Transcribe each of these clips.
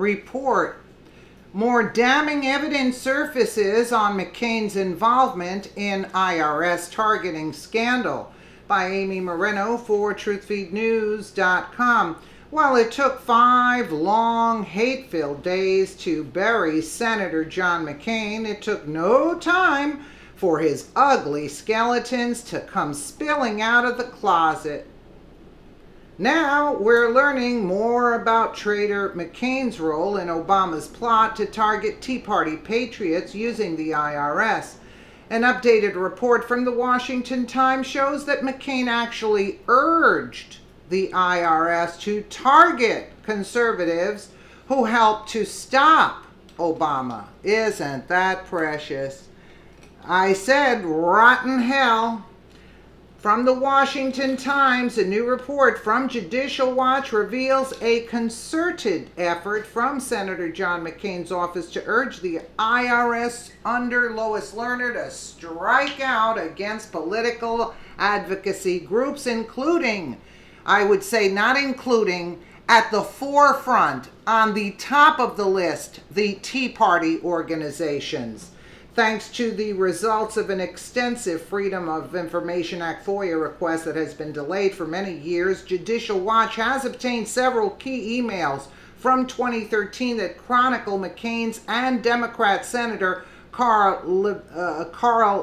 report. More damning evidence surfaces on McCain's involvement in IRS targeting scandal, by Amy Moreno for truthfeednews.com. Well, it took 5 long, hate-filled days to bury Senator John McCain. It took no time for his ugly skeletons to come spilling out of the closet. Now we're learning more about traitor McCain's role in Obama's plot to target Tea Party patriots using the IRS. An updated report from the Washington Times shows that McCain actually urged the IRS to target conservatives who helped to stop Obama. Isn't that precious? I said rotten hell. From the Washington Times, a new report from Judicial Watch reveals a concerted effort from Senator John McCain's office to urge the IRS under Lois Lerner to strike out against political advocacy groups, including, I would say not including, at the forefront, on the top of the list, the Tea Party organizations. Thanks to the results of an extensive Freedom of Information Act FOIA request that has been delayed for many years, Judicial Watch has obtained several key emails from 2013 that chronicle McCain's and Democrat Senator Carl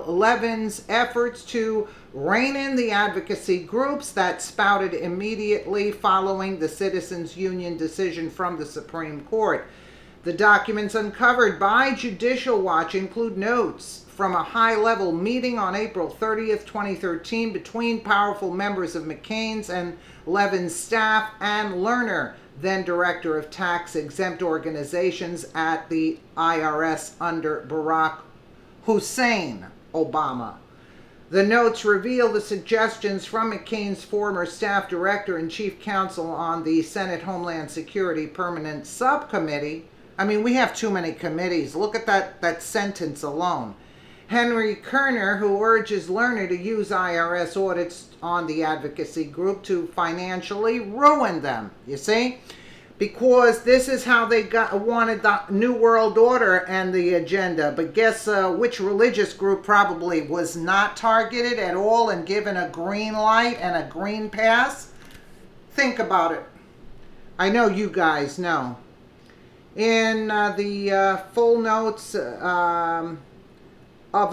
Levin's efforts to rein in the advocacy groups that spouted immediately following the Citizens Union decision from the Supreme Court. The documents uncovered by Judicial Watch include notes from a high-level meeting on April 30th, 2013 between powerful members of McCain's and Levin's staff and Lerner, then director of tax-exempt organizations at the IRS under Barack Hussein Obama. The notes reveal the suggestions from McCain's former staff director and chief counsel on the Senate Homeland Security Permanent Subcommittee. I mean, we have too many committees. Look at that sentence alone. Henry Kerner, who urges Lerner to use IRS audits on the advocacy group to financially ruin them. You see? Because this is how they wanted the New World Order and the agenda. But guess which religious group probably was not targeted at all and given a green light and a green pass? Think about it. I know you guys know. In the full notes of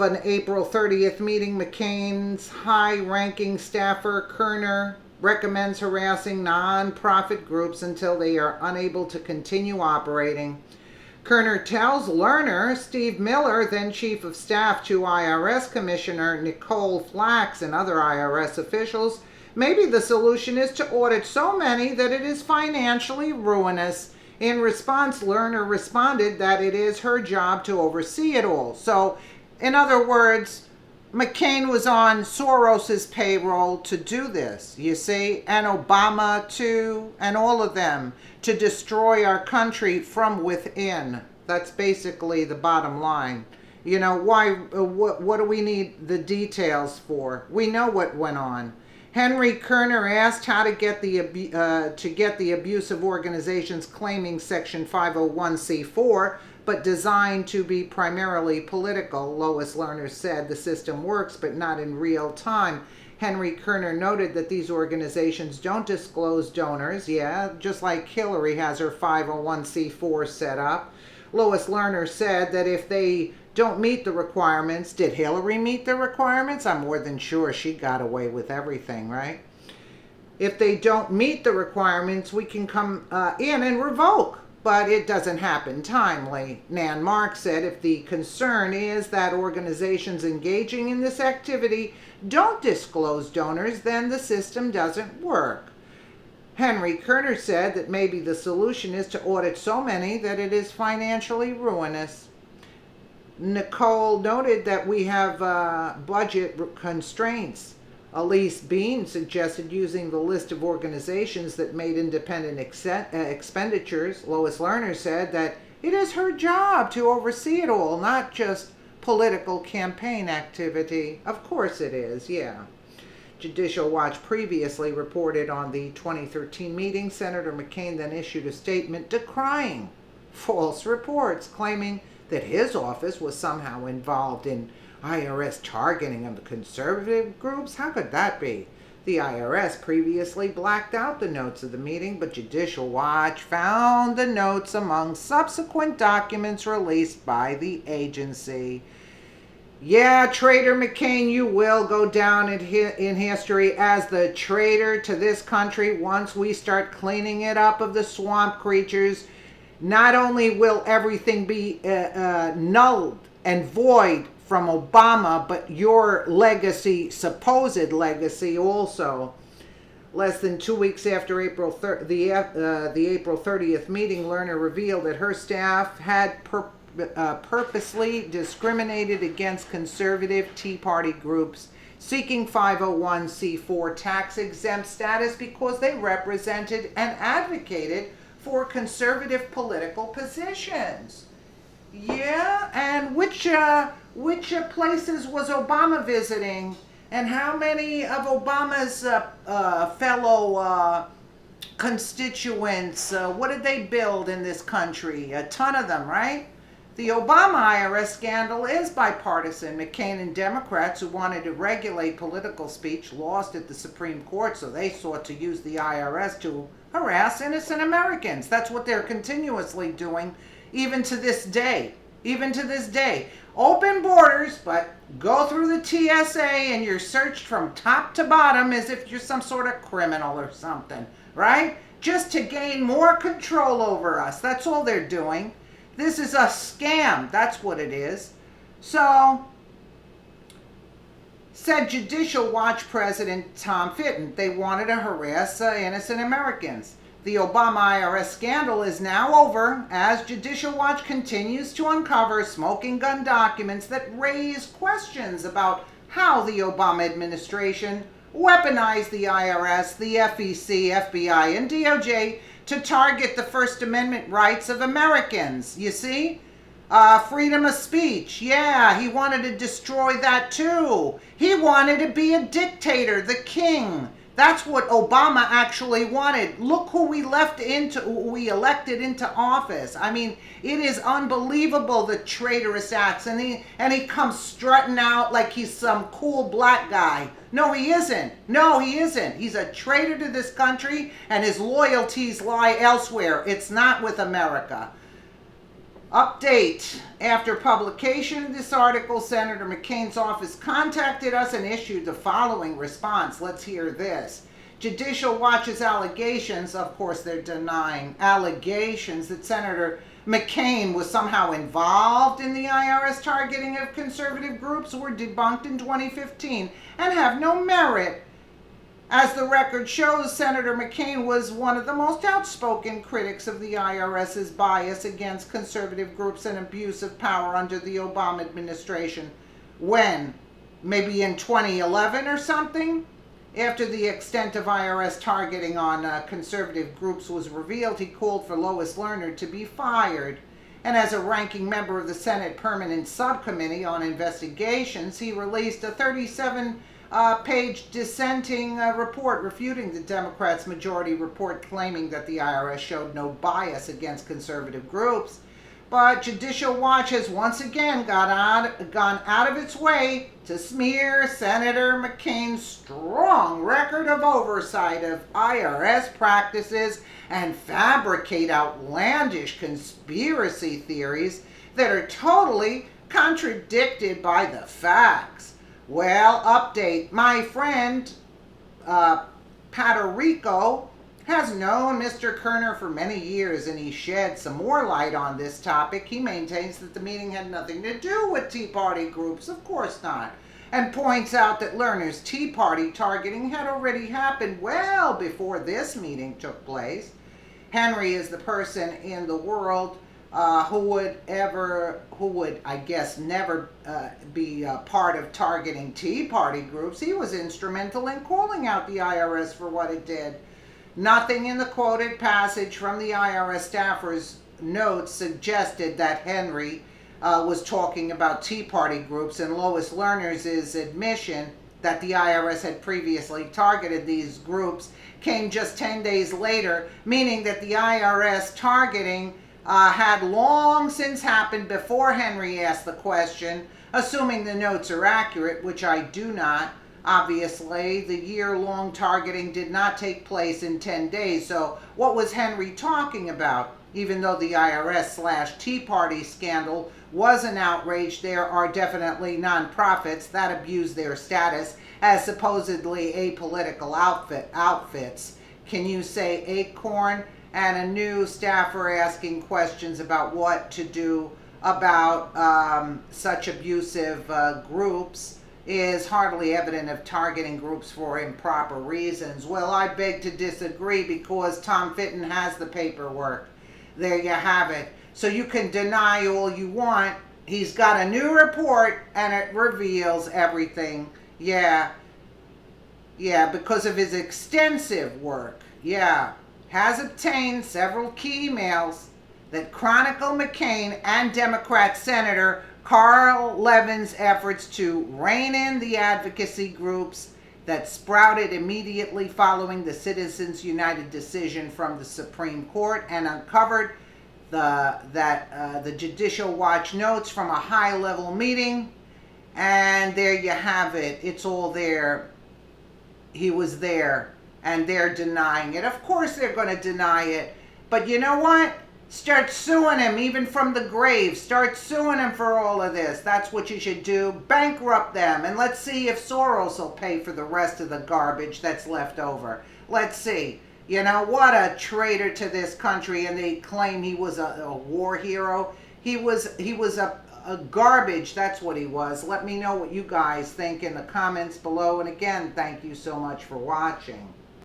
an April 30th meeting, McCain's high-ranking staffer, Kerner, recommends harassing non-profit groups until they are unable to continue operating. Kerner tells Lerner, Steve Miller, then Chief of Staff to IRS Commissioner Nicole Flax and other IRS officials, maybe the solution is to audit so many that it is financially ruinous. In response, Lerner responded that it is her job to oversee it all. So, in other words, McCain was on Soros's payroll to do this, you see, and Obama too, and all of them, to destroy our country from within. That's basically the bottom line. You know, what do we need the details for? We know what went on. Henry Kerner asked how to get the abusive organizations claiming Section 501c4, but designed to be primarily political. Lois Lerner said the system works, but not in real time. Henry Kerner noted that these organizations don't disclose donors, just like Hillary has her 501c4 set up. Lois Lerner said that if they don't meet the requirements, did Hillary meet the requirements? I'm more than sure she got away with everything, right? If they don't meet the requirements, we can come in and revoke. But it doesn't happen timely. Nan Mark said if the concern is that organizations engaging in this activity don't disclose donors, then the system doesn't work. Henry Kerner said that maybe the solution is to audit so many that it is financially ruinous. Nicole noted that we have budget constraints. Elise Bean suggested using the list of organizations that made independent expenditures. Lois Lerner said that it is her job to oversee it all, not just political campaign activity. Of course it is, yeah. Judicial Watch previously reported on the 2013 meeting. Senator McCain then issued a statement decrying false reports claiming that his office was somehow involved in IRS targeting of the conservative groups. How could that be? The IRS previously blacked out the notes of the meeting, but Judicial Watch found the notes among subsequent documents released by the agency. Yeah, Traitor McCain, you will go down in history as the traitor to this country once we start cleaning it up of the swamp creatures. Not only will everything be nulled and void from Obama, but your legacy, supposed legacy also. Less than 2 weeks after the April 30th meeting, Lerner revealed that her staff had purposely discriminated against conservative Tea Party groups seeking 501c4 tax-exempt status because they represented and advocated for conservative political positions. Yeah, and which places was Obama visiting? And how many of Obama's fellow constituents, what did they build in this country? A ton of them, right? The Obama IRS scandal is bipartisan. McCain and Democrats who wanted to regulate political speech lost at the Supreme Court, so they sought to use the IRS to harass innocent Americans. That's what they're continuously doing, even to this day. Even to this day. Open borders, but go through the TSA and you're searched from top to bottom as if you're some sort of criminal or something, right? Just to gain more control over us. That's all they're doing. This is a scam. That's what it is. So, said Judicial Watch President Tom Fitton, they wanted to harass innocent Americans. The Obama IRS scandal is now over as Judicial Watch continues to uncover smoking gun documents that raise questions about how the Obama administration weaponized the IRS, the FEC, FBI, and DOJ to target the First Amendment rights of Americans. You see? Freedom of speech. Yeah, he wanted to destroy that too. He wanted to be a dictator, the king. That's what Obama actually wanted. Look who we elected into office. I mean, it is unbelievable, the traitorous acts. And he comes strutting out like he's some cool black guy. No, he isn't. No, he isn't. He's a traitor to this country, and his loyalties lie elsewhere. It's not with America. Update. After publication of this article, Senator McCain's office contacted us and issued the following response. Let's hear this. Judicial Watch's allegations, of course they're denying, allegations that Senator McCain was somehow involved in the IRS targeting of conservative groups were debunked in 2015 and have no merit. As the record shows, Senator McCain was one of the most outspoken critics of the IRS's bias against conservative groups and abuse of power under the Obama administration. When? Maybe in 2011 or something? After the extent of IRS targeting on conservative groups was revealed, he called for Lois Lerner to be fired. And as a ranking member of the Senate Permanent Subcommittee on Investigations, he released a 37-page dissenting report refuting the Democrats' majority report claiming that the IRS showed no bias against conservative groups. But Judicial Watch has once again gone out of its way to smear Senator McCain's strong record of oversight of IRS practices and fabricate outlandish conspiracy theories that are totally contradicted by the facts. Well, update. My friend, Patorico, has known Mr. Kerner for many years, and he shed some more light on this topic. He maintains that the meeting had nothing to do with Tea Party groups, of course not, and points out that Lerner's Tea Party targeting had already happened well before this meeting took place. Henry is the person in the world who would, I guess, never be part of targeting Tea Party groups. He was instrumental in calling out the IRS for what it did. Nothing in the quoted passage from the IRS staffer's notes suggested that Henry was talking about Tea Party groups, and Lois Lerner's admission that the IRS had previously targeted these groups came just 10 days later, meaning that the IRS targeting had long since happened before Henry asked the question, assuming the notes are accurate, which I do not. Obviously, the year-long targeting did not take place in 10 days. So what was Henry talking about? Even though the IRS/Tea Party scandal was an outrage, there are definitely nonprofits that abuse their status as supposedly apolitical outfits. Can you say Acorn? And a new staffer asking questions about what to do about such abusive groups is hardly evident of targeting groups for improper reasons. Well, I beg to disagree because Tom Fitton has the paperwork. There you have it. So you can deny all you want. He's got a new report and it reveals everything. Yeah, because of his extensive work. Yeah, has obtained several key emails that chronicle McCain and Democrat Senator Carl Levin's efforts to rein in the advocacy groups that sprouted immediately following the Citizens United decision from the Supreme Court, and uncovered the Judicial Watch notes from a high-level meeting. And there you have it. It's all there. He was there, and they're denying it. Of course they're going to deny it. But you know what? Start suing him, even from the grave. Start suing him for all of this. That's what you should do. Bankrupt them. And let's see if Soros will pay for the rest of the garbage that's left over. Let's see. You know, what a traitor to this country. And they claim he was a war hero. He was a garbage. That's what he was. Let me know what you guys think in the comments below. And again, thank you so much for watching.